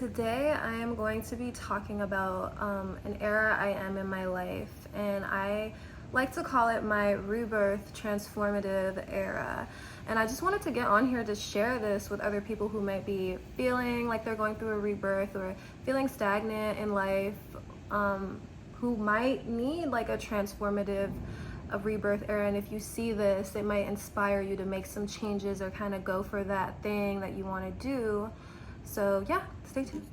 today I am going to be talking about an era I am in my life, and I like to call it my rebirth transformative era. And I just wanted to get on here to share this with other people who might be feeling like they're going through a rebirth or feeling stagnant in life, who might need like a transformative a rebirth era. And if you see this, it might inspire you to make some changes or kind of go for that thing that you want to do. So yeah, stay tuned.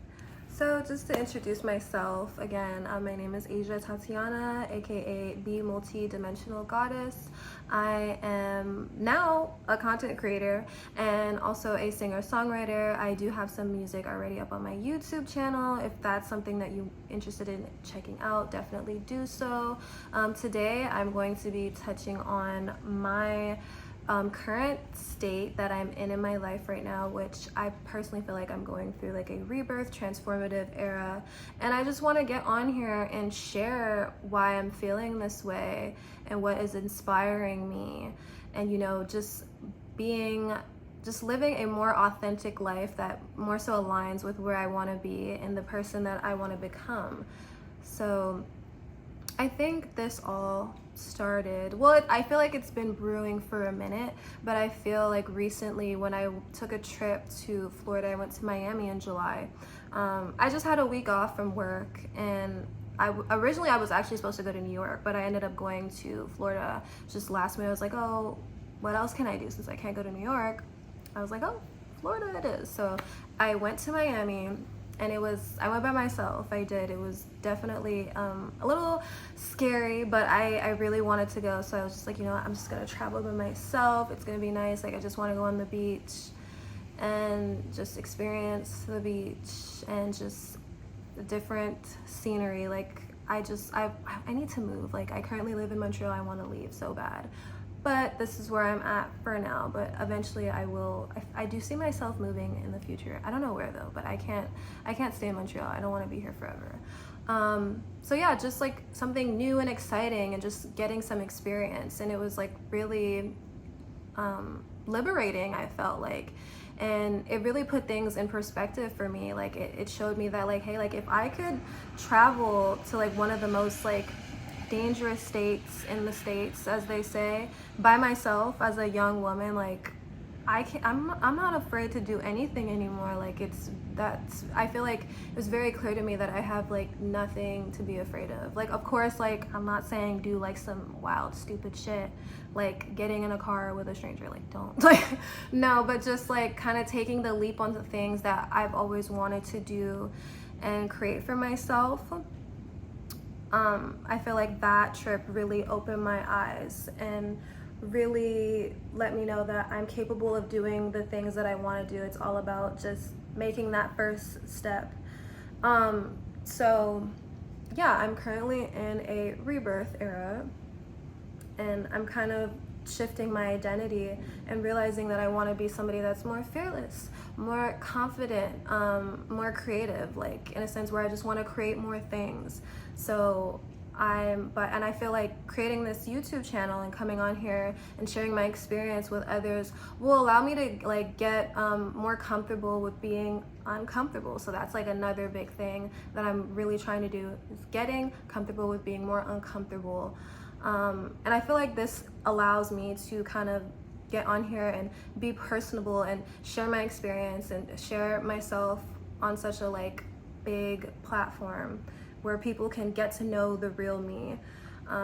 So just to introduce myself again, my name is Asia Tatiana, aka the Multi-Dimensional Goddess. I am now a content creator and also a singer-songwriter. I do have some music already up on my YouTube channel. If that's something that you're interested in checking out, definitely do so. Today I'm going to be touching on my current state that I'm in my life right now, which I personally feel like I'm going through like a rebirth transformative era. And I just want to get on here and share why I'm feeling this way and what is inspiring me, and just living a more authentic life that more so aligns with where I want to be and the person that I want to become. So I think this all started, well, I feel like it's been brewing for a minute, but I feel like recently when I took a trip to Florida, I went to Miami in July. I just had a week off from work, and originally I was actually supposed to go to New York, but I ended up going to Florida just last minute. I was like, oh, what else can I do since I can't go to New York? I was like, oh, Florida it is. So I went to Miami. And I went by myself. I did. It was definitely a little scary, but I really wanted to go. So I was just like, I'm just gonna travel by myself. It's gonna be nice. Like, I just want to go on the beach and just experience the beach and just different scenery. Like, I need to move. Like, I currently live in Montreal. I want to leave so bad. But this is where I'm at for now. But eventually I will. I do see myself moving in the future. I don't know where though, but I can't stay in Montreal. I don't want to be here forever. So yeah, just like something new and exciting and just getting some experience. And it was like really liberating, I felt like. And it really put things in perspective for me. Like it showed me that like, hey, like if I could travel to like one of the most like dangerous states in the States, as they say, by myself as a young woman, like I'm not afraid to do anything anymore. Like I feel like it was very clear to me that I have like nothing to be afraid of. Like, of course, like I'm not saying do like some wild stupid shit like getting in a car with a stranger, like don't like no, but just like kind of taking the leap onto things that I've always wanted to do and create for myself. I feel like that trip really opened my eyes and really let me know that I'm capable of doing the things that I want to do. It's all about just making that first step. So yeah, I'm currently in a rebirth era, and I'm kind of shifting my identity and realizing that I want to be somebody that's more fearless, more confident, more creative, like in a sense where I just want to create more things. So and I feel like creating this YouTube channel and coming on here and sharing my experience with others will allow me to like get more comfortable with being uncomfortable. So that's like another big thing that I'm really trying to do, is getting comfortable with being more uncomfortable. And I feel like this allows me to kind of get on here and be personable and share my experience and share myself on such a like big platform where people can get to know the real me,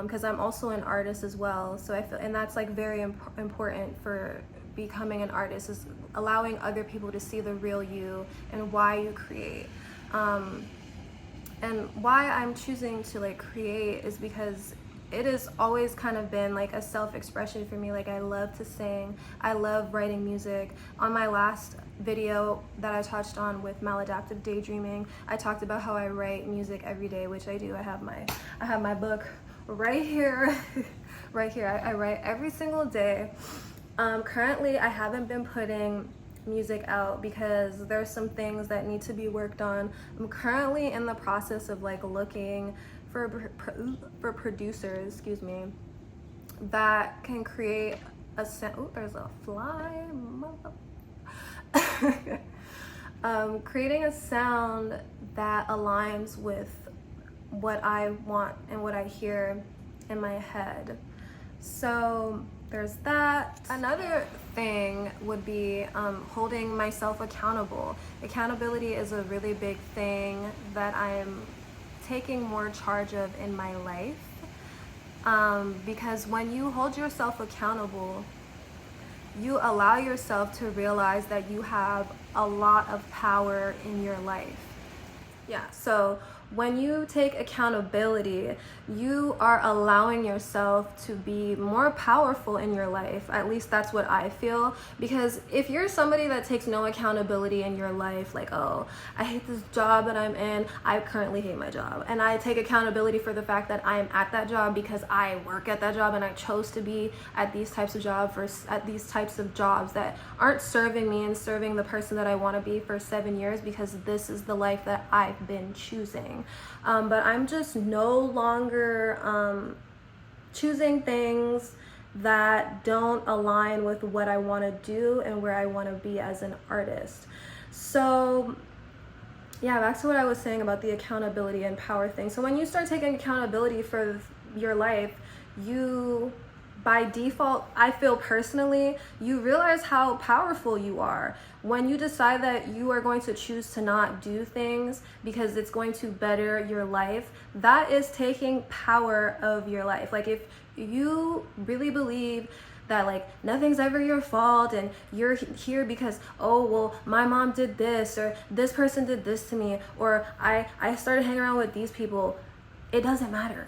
because I'm also an artist as well. So I feel, and that's like very important for becoming an artist, is allowing other people to see the real you and why you create. And why I'm choosing to like create is because it has always kind of been like a self-expression for me. Like I love to sing, I love writing music. On my last video that I touched on with maladaptive daydreaming, I talked about how I write music every day, which I do. I have my book right here. Right here. I write every single day. Currently I haven't been putting music out because there's some things that need to be worked on. I'm currently in the process of like looking for producers, excuse me, that can create a sound. Oh, there's a fly. Creating a sound that aligns with what I want and what I hear in my head. So there's that. Another thing would be holding myself accountable. Accountability is a really big thing that I'm taking more charge of in my life, because when you hold yourself accountable, you allow yourself to realize that you have a lot of power in your life. Yeah, so when you take accountability, you are allowing yourself to be more powerful in your life. At least that's what I feel. Because if you're somebody that takes no accountability in your life, like, oh, I hate this job that I'm in, I currently hate my job. And I take accountability for the fact that I am at that job because I work at that job and I chose to be at these types of jobs, at these types of jobs that aren't serving me and serving the person that I want to be for 7 years, because this is the life that I've been choosing. But I'm just no longer choosing things that don't align with what I want to do and where I want to be as an artist. So yeah, back to what I was saying about the accountability and power thing. So when you start taking accountability for your life, you, by default, I feel personally, you realize how powerful you are. When you decide that you are going to choose to not do things because it's going to better your life, that is taking power of your life. Like, if you really believe that like nothing's ever your fault and you're here because, oh, well, my mom did this, or this person did this to me, or I started hanging around with these people, it doesn't matter.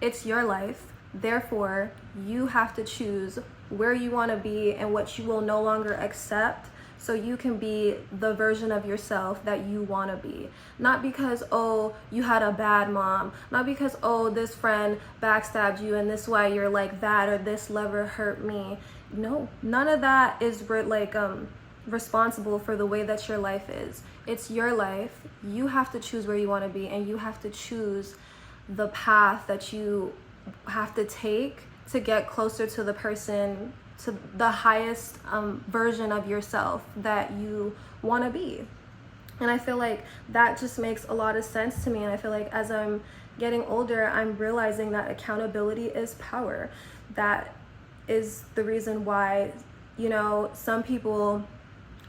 It's your life. Therefore, you have to choose where you want to be and what you will no longer accept, so you can be the version of yourself that you want to be. Not because, oh, you had a bad mom. Not because, oh, this friend backstabbed you and this is why you're like that, or this lover hurt me. No, none of that is responsible for the way that your life is. It's your life. You have to choose where you want to be, and you have to choose the path that you have to take to get closer to the person, to the highest version of yourself that you want to be. And I feel like that just makes a lot of sense to me. And I feel like as I'm getting older, I'm realizing that accountability is power. That is the reason why, you know, some people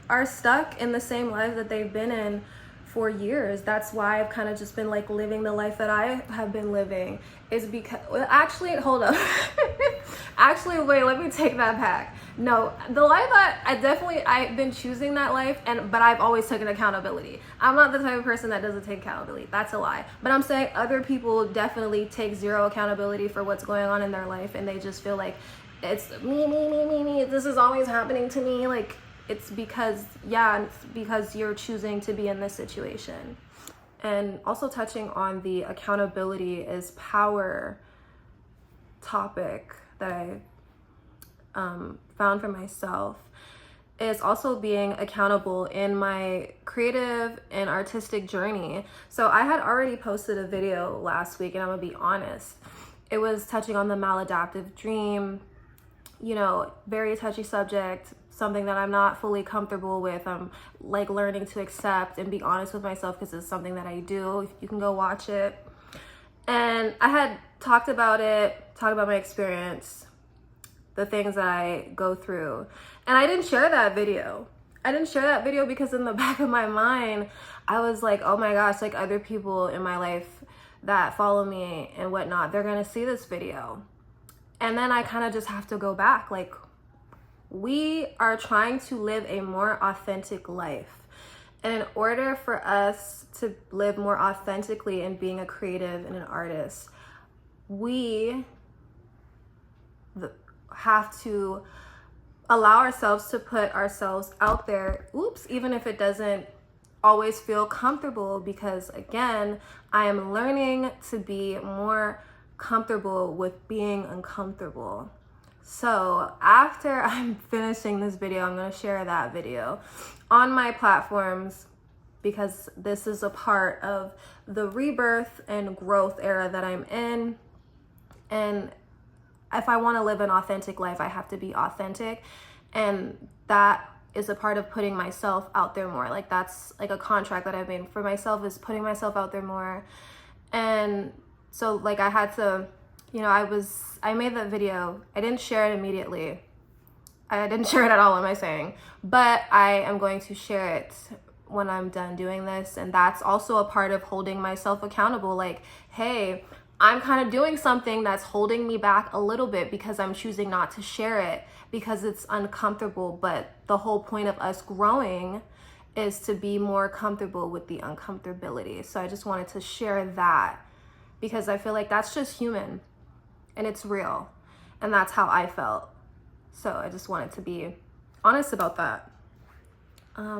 are stuck in the same life that they've been in for years. That's why I've kind of just been like living the life that I have been living, is because, actually, hold up. Actually, wait, let me take that back. No, the life that I've been choosing that life, but I've always taken accountability. I'm not the type of person that doesn't take accountability. That's a lie. But I'm saying other people definitely take zero accountability for what's going on in their life, and they just feel like it's me. This is always happening to me. Like, it's because you're choosing to be in this situation. And also touching on the accountability is power topic that I found for myself, is also being accountable in my creative and artistic journey. So I had already posted a video last week, and I'm gonna be honest, it was touching on the maladaptive dream, you know, very touchy subject, something that I'm not fully comfortable with. I'm like learning to accept and be honest with myself, because it's something that I do. You can go watch it. And I had talked about my experience, the things that I go through. And I didn't share that video. Because in the back of my mind, I was like, oh my gosh, like other people in my life that follow me and whatnot, they're gonna see this video. And then I kind of just have to go back, like, we are trying to live a more authentic life. And in order for us to live more authentically in being a creative and an artist, we have to allow ourselves to put ourselves out there, even if it doesn't always feel comfortable, because again, I am learning to be more comfortable with being uncomfortable. So after I'm finishing this video, I'm going to share that video on my platforms, because this is a part of the rebirth and growth era that I'm in. And if I want to live an authentic life, I have to be authentic. And that is a part of putting myself out there more. Like that's like a contract that I've made for myself, is putting myself out there more. And so like I had to, you know, I made that video. I didn't share it immediately. I didn't share it at all, what am I saying? But I am going to share it when I'm done doing this. And that's also a part of holding myself accountable. Like, hey, I'm kind of doing something that's holding me back a little bit because I'm choosing not to share it because it's uncomfortable. But the whole point of us growing is to be more comfortable with the uncomfortability. So I just wanted to share that because I feel like that's just human and it's real. And that's how I felt. So I just wanted to be honest about that.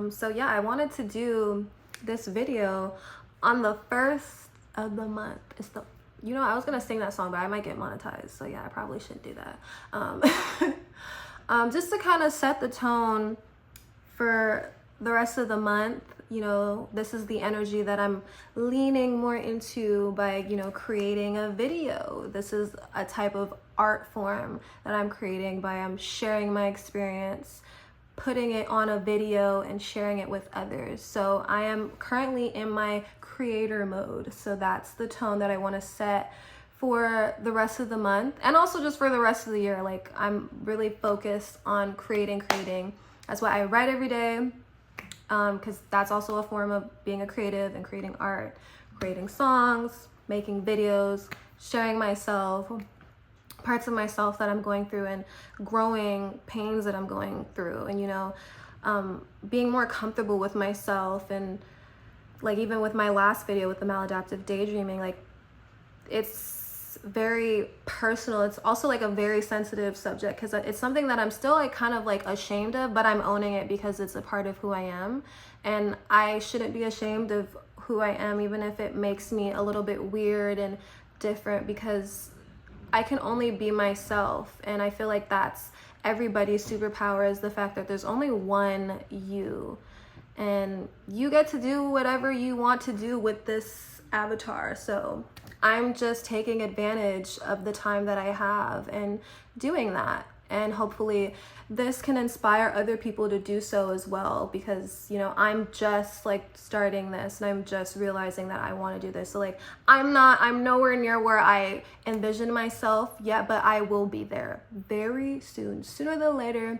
So yeah, I wanted to do this video on the 1st of the month. It's the, you know, I was gonna sing that song, but I might get monetized. So yeah, I probably shouldn't do that. Just to kind of set the tone for the rest of the month. You know, this is the energy that I'm leaning more into by, you know, creating a video. This is a type of art form that I'm creating by sharing my experience, putting it on a video and sharing it with others. So I am currently in my creator mode. So that's the tone that I want to set for the rest of the month and also just for the rest of the year. Like I'm really focused on creating. That's why I write every day. Because that's also a form of being a creative and creating art, creating songs, making videos, sharing myself, parts of myself that I'm going through and growing pains that I'm going through, and, you know, being more comfortable with myself. And like even with my last video with the maladaptive daydreaming, like it's very personal. It's also like a very sensitive subject because it's something that I'm still like kind of like ashamed of, but I'm owning it because it's a part of who I am, and I shouldn't be ashamed of who I am, even if it makes me a little bit weird and different, because I can only be myself. And I feel like that's everybody's superpower, is the fact that there's only one you, and you get to do whatever you want to do with this avatar. So I'm just taking advantage of the time that I have and doing that. And hopefully this can inspire other people to do so as well, because, you know, I'm just like starting this and I'm just realizing that I want to do this. So like I'm nowhere near where I envision myself yet, but I will be there very soon, sooner than later.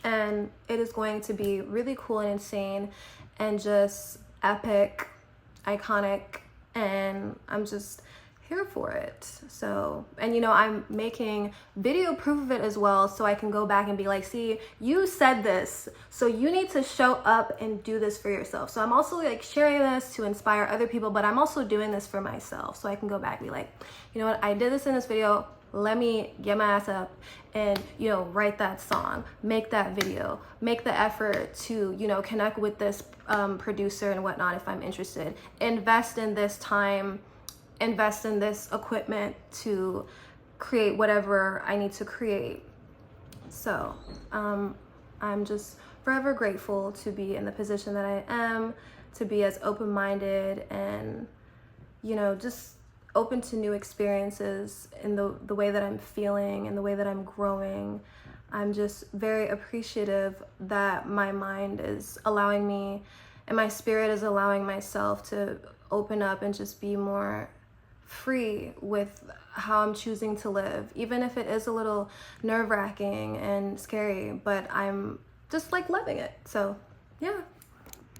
And it is going to be really cool and insane and just epic, iconic, and I'm just here for it. So, and you know, I'm making video proof of it as well, so I can go back and be like, see, you said this, so you need to show up and do this for yourself. So I'm also like sharing this to inspire other people, but I'm also doing this for myself, so I can go back and be like, you know what, I did this in this video, let me get my ass up and, you know, write that song, make that video, make the effort to, you know, connect with this producer and whatnot if I'm interested, invest in this time, invest in this equipment to create whatever I need to create. So I'm just forever grateful to be in the position that I am, to be as open-minded and, you know, just open to new experiences in the way that I'm feeling and the way that I'm growing. I'm just very appreciative that my mind is allowing me and my spirit is allowing myself to open up and just be more free with how I'm choosing to live, even if it is a little nerve-wracking and scary, but I'm just like loving it. So yeah,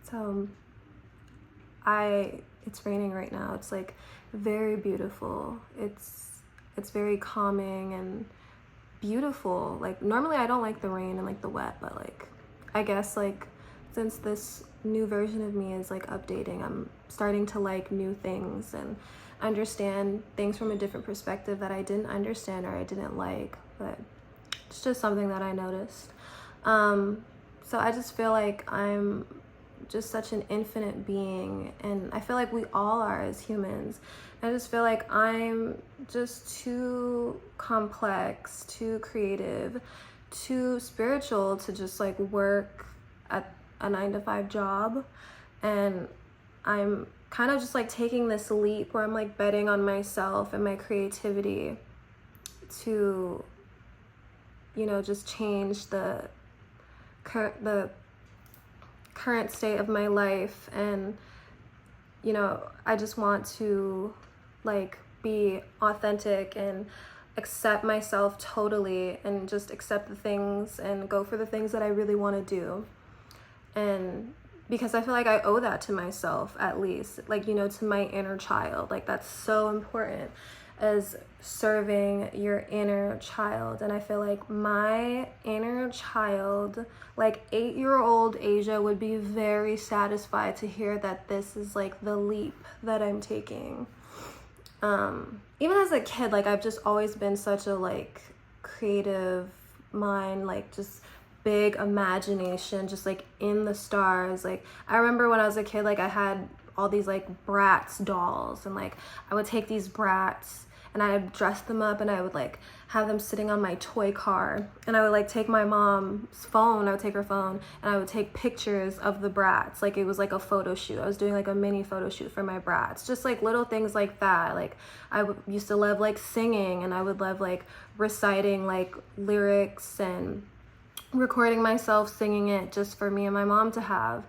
so it's raining right now. It's like very beautiful. It's very calming and beautiful. Like normally I don't like the rain and like the wet, but like I guess like since this new version of me is like updating, I'm starting to like new things and understand things from a different perspective that I didn't understand or I didn't like, but it's just something that I noticed. So I just feel like I'm just such an infinite being, and I feel like we all are as humans. I just feel like I'm just too complex, too creative, too spiritual to just like work at a 9-to-5 job. And I'm kind of just like taking this leap where I'm like betting on myself and my creativity to, you know, just change the the current state of my life, and you know, I just want to like be authentic and accept myself totally, and just accept the things and go for the things that I really want to do. And because I feel like I owe that to myself, at least, like, you know, to my inner child. Like, that's so important, as serving your inner child. And I feel like my inner child, like 8-year-old Asia, would be very satisfied to hear that this is like the leap that I'm taking. Even as a kid, like, I've just always been such a like creative mind, like just big imagination, just like in the stars. Like, I remember when I was a kid, like I had all these like Bratz dolls, and like I would take these Bratz and I would dress them up, and I would like have them sitting on my toy car, and I would like take my mom's phone, I would take her phone, and I would take pictures of the Bratz, like it was like a photo shoot. I was doing like a mini photo shoot for my Bratz, just like little things like that. Like, used to love like singing, and I would love like reciting like lyrics and recording myself singing it just for me and my mom to have,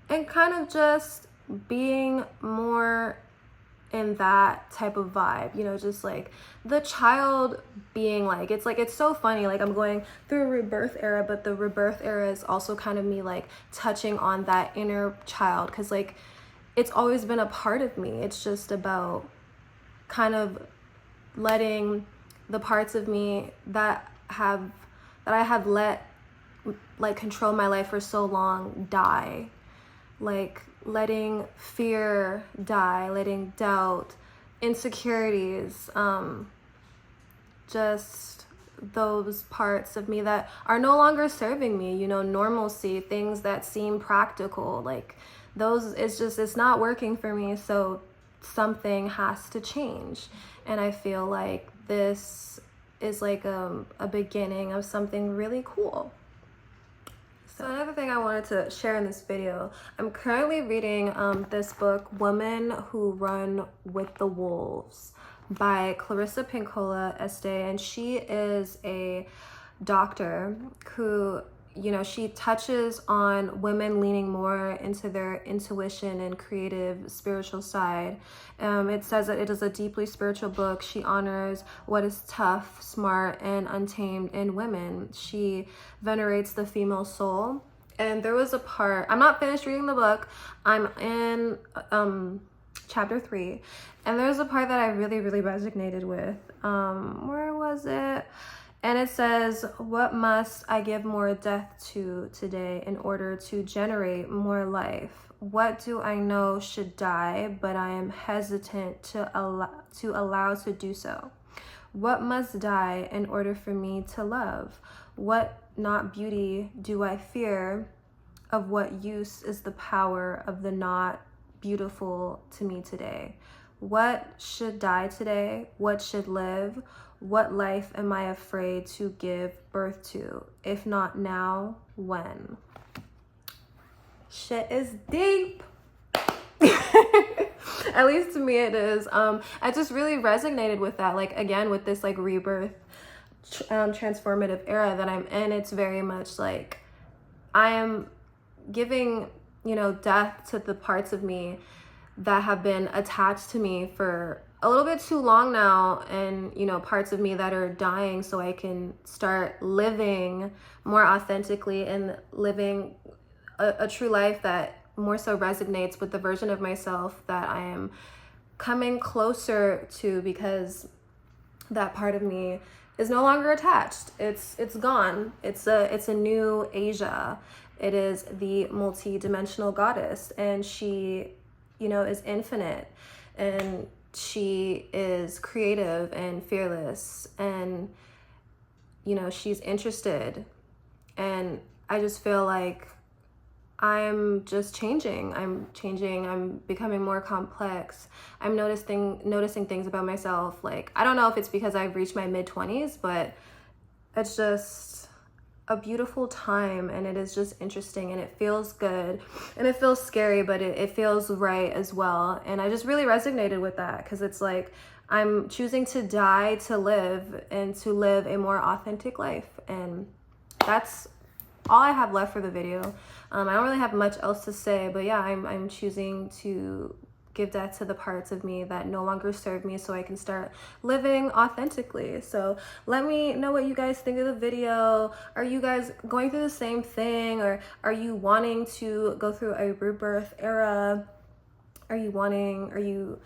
and kind of just being more in that type of vibe, you know, just like the child being like, it's so funny, like I'm going through a rebirth era, but the rebirth era is also kind of me like touching on that inner child, because like it's always been a part of me. It's just about kind of letting the parts of me that I have let like control my life for so long die, like letting fear die, letting doubt, insecurities, just those parts of me that are no longer serving me, you know, normalcy, things that seem practical, like those, it's not working for me, so something has to change. And I feel like this is like a beginning of something really cool. So another thing I wanted to share in this video, I'm currently reading this book, Women Who Run with the Wolves, by Clarissa Pinkola Este, and she is a doctor who, you know, she touches on women leaning more into their intuition and creative spiritual side. It says that it is a deeply spiritual book. She honors what is tough, smart, and untamed in women. She venerates the female soul. And there was a part, I'm not finished reading the book, I'm in chapter 3, and there's a part that I really resonated with. Where was it? And it says, what must I give more death to today in order to generate more life? What do I know should die, but I am hesitant to allow to do so? What must die in order for me to love? What not beauty do I fear? Of what use is the power of the not beautiful to me today? What should die today? What should live? What life am I afraid to give birth to? If not now, when? Shit is deep. At least to me it is. I just really resonated with that. Like, again, with this like rebirth, transformative era that I'm in, it's very much like I am giving, you know, death to the parts of me that have been attached to me for a little bit too long now, and, you know, parts of me that are dying, so I can start living more authentically and living a true life that more so resonates with the version of myself that I am coming closer to, because that part of me is no longer attached. It's gone. It's a new Asia. It is the multi-dimensional goddess, and she, you know, is infinite, and she is creative and fearless, and, you know, she's interested. And I just feel like I'm just changing. I'm becoming more complex. I'm noticing things about myself. Like, I don't know if it's because I've reached my mid-20s, but it's just a beautiful time, and it is just interesting, and it feels good, and it feels scary, but it feels right as well. And I just really resonated with that, because it's like I'm choosing to die to live, and to live a more authentic life. And that's all I have left for the video. I don't really have much else to say, but yeah, I'm choosing to give death to the parts of me that no longer serve me so I can start living authentically. So let me know what you guys think of the video. Are you guys going through the same thing, or are you wanting to go through a rebirth era? Are you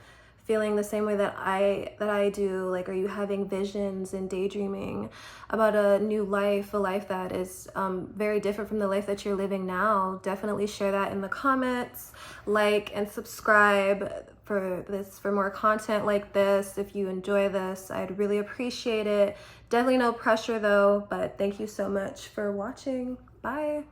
feeling the same way that I do? Like, are you having visions and daydreaming about a new life, a life that is very different from the life that you're living now? Definitely share that in the comments. Like and subscribe for more content like this. If you enjoy this, I'd really appreciate it. Definitely no pressure though, but thank you so much for watching. Bye.